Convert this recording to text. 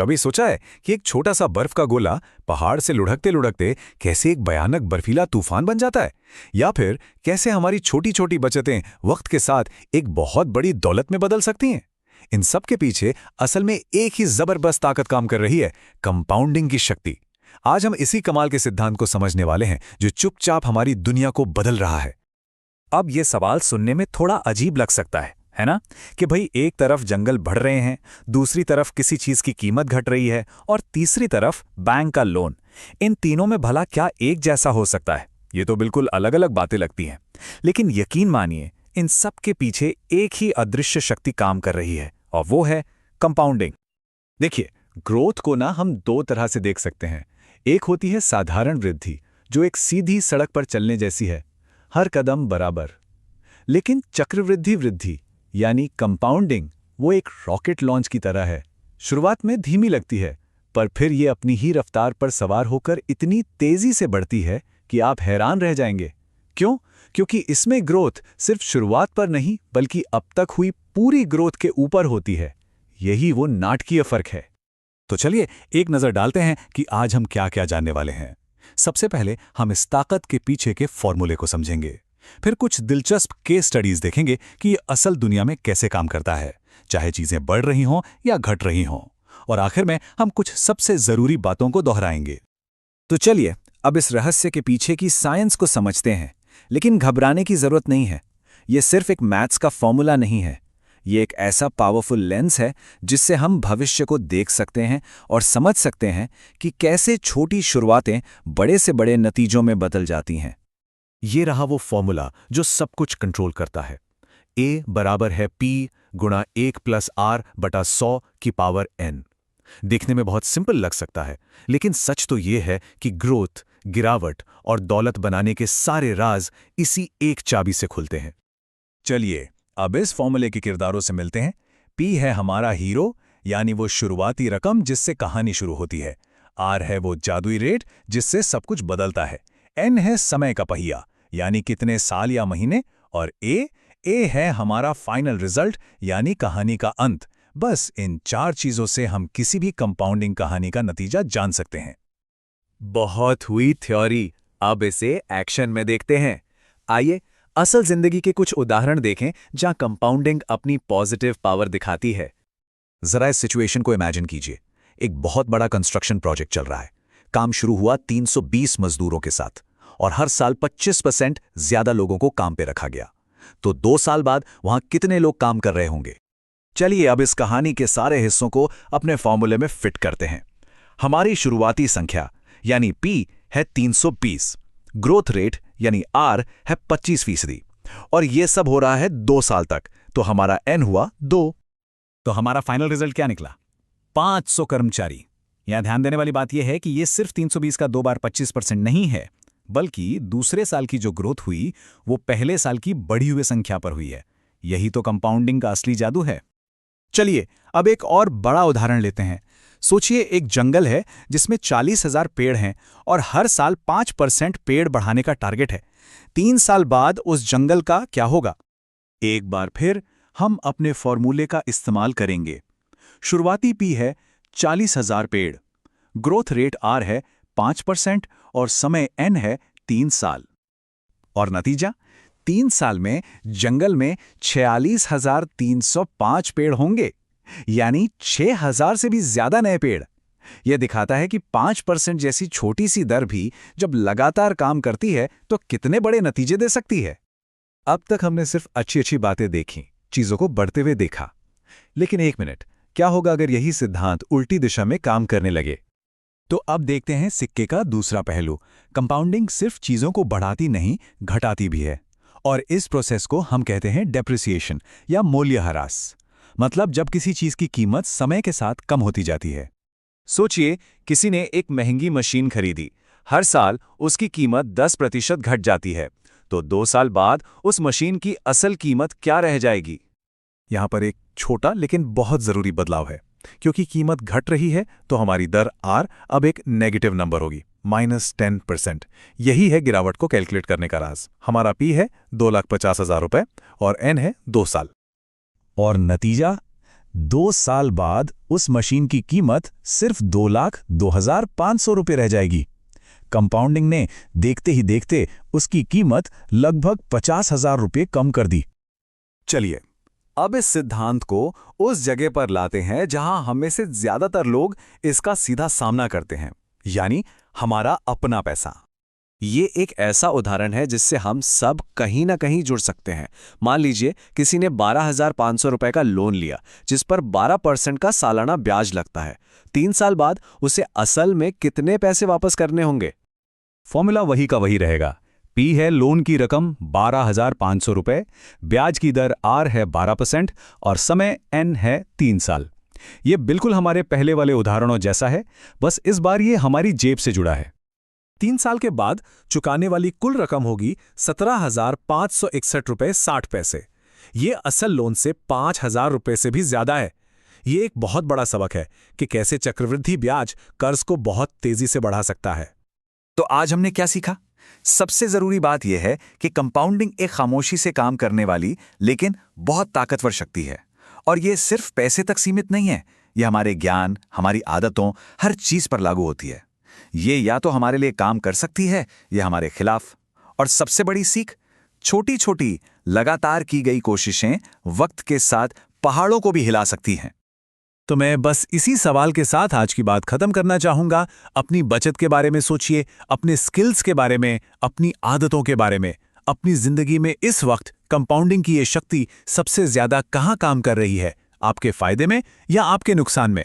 कभी सोचा है कि एक छोटा सा बर्फ का गोला पहाड़ से लुढ़कते लुढ़कते कैसे एक भयानक बर्फीला तूफान बन जाता है? या फिर कैसे हमारी छोटी छोटी बचतें वक्त के साथ एक बहुत बड़ी दौलत में बदल सकती हैं? इन सब के पीछे असल में एक ही जबरदस्त ताकत काम कर रही है, कंपाउंडिंग की शक्ति। आज हम इसी कमाल के सिद्धांत को समझने वाले हैं जो चुपचाप हमारी दुनिया को बदल रहा है। अब ये सवाल सुनने में थोड़ा अजीब लग सकता है ना? कि भाई एक तरफ जंगल बढ़ रहे हैं, दूसरी तरफ किसी चीज की कीमत घट रही है और तीसरी तरफ बैंक का लोन। इन तीनों में भला क्या एक जैसा हो सकता है? ये तो बिल्कुल अलग अलग बातें लगती हैं। लेकिन यकीन मानिए, इन सब के पीछे एक ही अदृश्य शक्ति काम कर रही है और वो है कंपाउंडिंग। देखिए, ग्रोथ को ना हम दो तरह से देख सकते हैं। एक होती है साधारण वृद्धि, जो एक सीधी सड़क पर चलने जैसी है, हर कदम बराबर। लेकिन चक्रवृद्धि वृद्धि यानी कंपाउंडिंग, वो एक रॉकेट लॉन्च की तरह है। शुरुआत में धीमी लगती है, पर फिर ये अपनी ही रफ्तार पर सवार होकर इतनी तेजी से बढ़ती है कि आप हैरान रह जाएंगे। क्यों? क्योंकि इसमें ग्रोथ सिर्फ शुरुआत पर नहीं, बल्कि अब तक हुई पूरी ग्रोथ के ऊपर होती है। यही वो नाटकीय फर्क है। तो चलिए एक नजर डालते हैं कि आज हम क्या क्या जानने वाले हैं। सबसे पहले हम इस ताकत के पीछे के फॉर्मूले को समझेंगे। फिर कुछ दिलचस्प केस स्टडीज देखेंगे कि ये असल दुनिया में कैसे काम करता है, चाहे चीजें बढ़ रही हों या घट रही हों। और आखिर में हम कुछ सबसे जरूरी बातों को दोहराएंगे। तो चलिए अब इस रहस्य के पीछे की साइंस को समझते हैं। लेकिन घबराने की जरूरत नहीं है। ये सिर्फ एक मैथ्स का फॉर्मूला नहीं है। ये एक ऐसा पावरफुल लेंस है जिससे हम भविष्य को देख सकते हैं और समझ सकते हैं कि कैसे छोटी शुरुआतें बड़े से बड़े नतीजों में बदल जाती हैं। ये रहा वो फॉर्मूला जो सब कुछ कंट्रोल करता है। A बराबर है P गुणा 1 + R बटा 100 की पावर N। देखने में बहुत सिंपल लग सकता है, लेकिन सच तो ये है कि ग्रोथ, गिरावट और दौलत बनाने के सारे राज इसी एक चाबी से खुलते हैं। चलिए अब इस फॉर्मूले के किरदारों से मिलते हैं। P है हमारा हीरो, यानी वो शुरुआती रकम जिससे कहानी शुरू होती है। R है वो जादुई रेट जिससे सब कुछ बदलता है। N है समय का पहिया, यानी कितने साल या महीने। और A है हमारा फाइनल रिजल्ट, यानी कहानी का अंत। बस इन चार चीजों से हम किसी भी कंपाउंडिंग कहानी का नतीजा जान सकते हैं। बहुत हुई थ्योरी, अब इसे एक्शन में देखते हैं। आइए असल जिंदगी के कुछ उदाहरण देखें जहां कंपाउंडिंग अपनी पॉजिटिव पावर दिखाती है। जरा इस सिचुएशन को इमेजिन कीजिए। एक बहुत बड़ा कंस्ट्रक्शन प्रोजेक्ट चल रहा है। काम शुरू हुआ 320 मजदूरों के साथ और हर साल 25% ज्यादा लोगों को काम पे रखा गया। तो 2 साल बाद वहां कितने लोग काम कर रहे होंगे? चलिए अब इस कहानी के सारे हिस्सों को अपने फॉर्मूले में फिट करते हैं। हमारी शुरुआती संख्या यानी P है 320, ग्रोथ रेट यानी R है 25%, और ये सब हो रहा है 2 साल तक। तो हमारा N हुआ 2। तो हमारा फाइनल रिजल्ट क्या निकला? 500 कर्मचारी। यहां ध्यान देने वाली बात यह है कि यह सिर्फ 320 का 2 बार 25% नहीं है, बल्कि दूसरे साल की जो ग्रोथ हुई वो पहले साल की बढ़ी हुई संख्या पर हुई है। यही तो कंपाउंडिंग का असली जादू है। चलिए अब एक और बड़ा उदाहरण लेते हैं। सोचिए एक जंगल है जिसमें 40,000 पेड़ हैं और हर साल 5% पेड़ बढ़ाने का टारगेट है। 3 साल बाद उस जंगल का क्या होगा? एक बार फिर हम अपने फॉर्मूले का इस्तेमाल करेंगे। शुरुआती P है 40,000 पेड़, ग्रोथ रेट R है 5% और समय N है 3 साल। और नतीजा? 3 साल में जंगल में 46,305 पेड़ होंगे, यानी 6,000 से भी ज्यादा नए पेड़। यह दिखाता है कि 5% जैसी छोटी सी दर भी जब लगातार काम करती है तो कितने बड़े नतीजे दे सकती है। अब तक हमने सिर्फ अच्छी अच्छी बातें देखी, चीजों को बढ़ते हुए देखा। लेकिन एक मिनट, क्या होगा अगर यही सिद्धांत उल्टी दिशा में काम करने लगे? तो अब देखते हैं सिक्के का दूसरा पहलू। कंपाउंडिंग सिर्फ चीजों को बढ़ाती नहीं, घटाती भी है। और इस प्रोसेस को हम कहते हैं डेप्रिसिएशन या मूल्यह्रास। मतलब जब किसी चीज की कीमत समय के साथ कम होती जाती है। सोचिए किसी ने एक महंगी मशीन खरीदी, हर साल उसकी कीमत 10% घट जाती है, तो 2 साल बाद उस मशीन की असल कीमत क्या रह जाएगी? यहां पर एक छोटा लेकिन बहुत जरूरी बदलाव है। क्योंकि कीमत घट रही है तो हमारी दर R अब एक नेगेटिव नंबर होगी, -10%। यही है गिरावट को कैलकुलेट करने का राज। हमारा P है 2,50,000 रुपए और N है 2 साल। और नतीजा? 2 साल बाद उस मशीन की कीमत सिर्फ 2,02,500 रुपये रह जाएगी। कंपाउंडिंग ने देखते ही देखते उसकी कीमत लगभग 50,000 रुपये कम कर दी। चलिए, अब इस सिद्धांत को उस जगह पर लाते हैं जहां हम में से ज्यादातर लोग इसका सीधा सामना करते हैं, यानी हमारा अपना पैसा। ये एक ऐसा उदाहरण है जिससे हम सब कहीं ना कहीं जुड़ सकते हैं। मान लीजिए किसी ने 12,500 रुपए का लोन लिया, जिस पर 12% का सालाना ब्याज लगता है। 3 साल बाद उसे असल में कितने पैसे वापस करने होंगे? फॉर्मूला वही का वही रहेगा। P है लोन की रकम 12,500 रुपये, ब्याज की दर R है 12% और समय N है 3 साल। ये बिल्कुल हमारे पहले वाले उदाहरणों जैसा है, बस इस बार ये हमारी जेब से जुड़ा है। 3 साल के बाद चुकाने वाली कुल रकम होगी 17,561 रुपये 60 पैसे। ये असल लोन से 5,000 रुपये से भी ज्यादा है। ये एक बहुत बड़ा सबक है कि कैसे चक्रवृद्धि ब्याज कर्ज को बहुत तेजी से बढ़ा सकता है। तो आज हमने क्या सीखा? सबसे जरूरी बात यह है कि कंपाउंडिंग एक खामोशी से काम करने वाली लेकिन बहुत ताकतवर शक्ति है। और यह सिर्फ पैसे तक सीमित नहीं है, यह हमारे ज्ञान, हमारी आदतों, हर चीज पर लागू होती है। ये या तो हमारे लिए काम कर सकती है या हमारे खिलाफ। और सबसे बड़ी सीख, छोटी छोटी लगातार की गई कोशिशें वक्त के साथ पहाड़ों को भी हिला सकती हैं। तो मैं बस इसी सवाल के साथ आज की बात खत्म करना चाहूंगा। अपनी बचत के बारे में सोचिए, अपने स्किल्स के बारे में, अपनी आदतों के बारे में। अपनी जिंदगी में इस वक्त कंपाउंडिंग की ये शक्ति सबसे ज्यादा कहां काम कर रही है, आपके फायदे में या आपके नुकसान में?